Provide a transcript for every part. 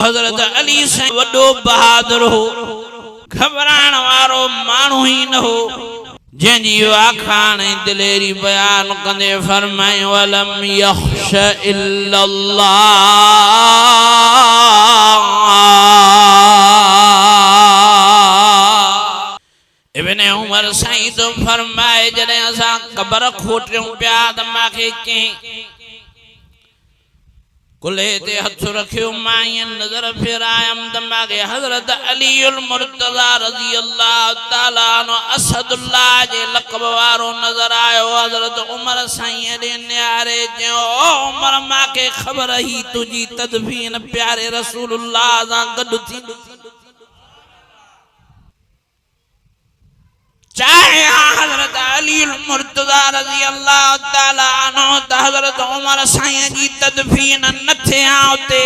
हजरत अली से वडो बहादुर हो, घबराण वारो मानू ही न हो, जंजी आखान दिलेरी बयान कंदे फरमाए वलम यख्श इल्लल्लाह। इब्ने उमर साईं तो फरमाए जने असा कबर खोटियों पिया त माखे के कुले ते हथ रखियो माय नजर फिरायम त माखे हजरत अली उल मुर्तजा रजी अल्लाह ताला नो असदुल्लाह जे लक़ब वारो नजर आयो। हजरत उमर साईं दे न्यारे जो उमर माखे खबर ही तुजी तदफीन प्यारे रसूलुल्लाह सा गड थी। चाहे हजरत अली मुर्तजा रजी अल्लाह ताला अन्हु त हजरत उमर साईं जी तदफीन न थे आते।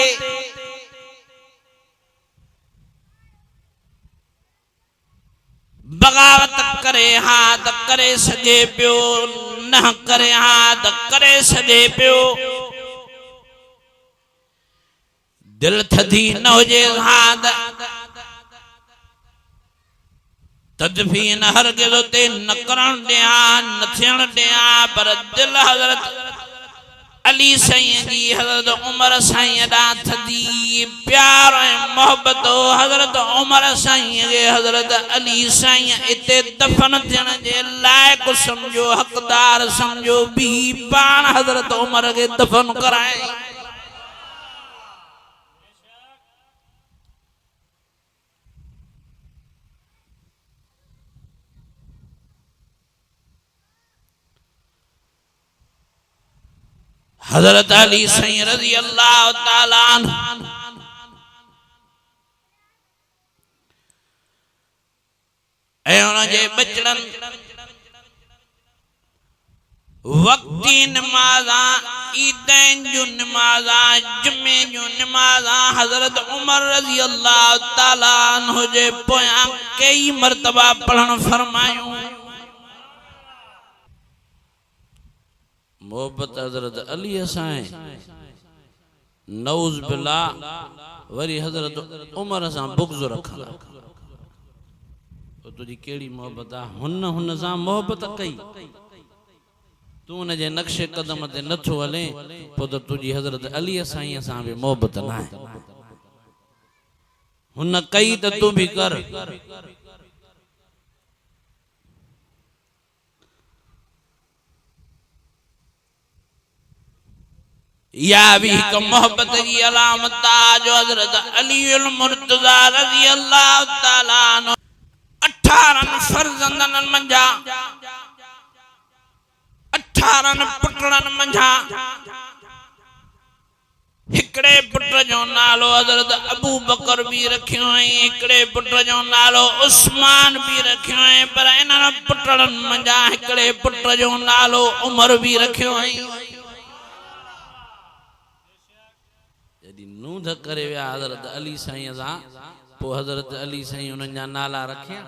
बगावत करे हाथ करे सजे पियो, न करे हाथ करे सजे पियो। दिल थदी न हुजे हाथ तदफीन हरगिज़ ते न करण दिया न थियण दिया, पर दिल हजरत अली साईं जी हजरत उमर साईं दा थदी प्यार ऐं मोहब्बत हो। हजरत उमर साईं खे हजरत अली साईं इते दफन थियण जे लायक समझो, हकदार समझो, भी पाण हजरत उमर खे दफन कराए। हजरत अली साईं रज़ी अल्लाह ताला अन्हु ऐं उन जे बचड़न वक्ती नमाज़ा, ईदैन जो नमाज़ा, जुमे जो नमाज़ा हजरत उमर रज़ी अल्लाह ताला अन्हु जे पोयां कई मर्तबा पढ़ण फरमायूं। मोहब्बत हजरत अली साईं नऊज़ बिल्लाह वरी हजरत उमर सां बुग़्ज़ रखला। तुझी केड़ी मोहब्बत आ, हुन सां मोहब्बत कई, तू उन जे नक्शे कदम ते नथो हले, पोइ त तुझी हजरत अली साईं सां भी मोहब्बत न आहे। हुन कई त तू भी कर। या भी एक मोहब्बत की अलामत जो हजरत अली उल मुर्तजा रज़ी अल्लाह ताला अन्हु 18 फर्जंदन मंझा 18 पुटड़न मंझा हिकड़े पुट जो नालो हजरत अबू बकर भी रखियो है, हिकड़े पुट जो नालो उस्मान भी रखियो है, पर इन्हनि पुटड़न मंझा हिकड़े पुट जो नालो उमर भी रखियो है। नूंद करे विया हजरत अली साईं सां, पोइ हजरत अली साईं उन्हनि जा नाला रखिया।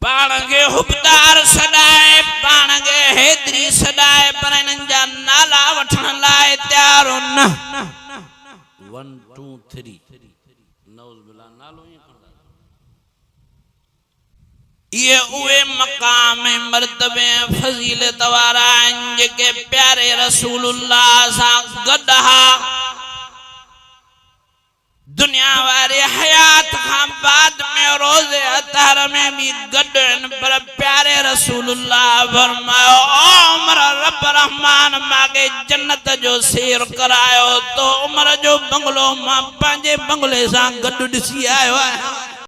पाण खे हुबदार सॾाए, पाण खे हैदरी सॾाए, पर इन्हनि जा नाला वठण लाइ तयार न। 1 2 3 नऊज़ बिल्लाह नालो ई खणंदा। ये उहे मकाम मर्तबे फजीलत वारा जेके प्यारे रसूलुल्लाह सां गॾु हा। दुनिया वारे हयात खां बाद में रोज़े अतार में भी गॾु आहिनि, पर प्यारे रसूलुल्लाह फरमायो उमर रब रहमान मांगे जन्नत जो सैर करायो तो उमर जो बंगलो मां पंहिंजे बंगले सां गॾु ॾिसी आयो आहियां।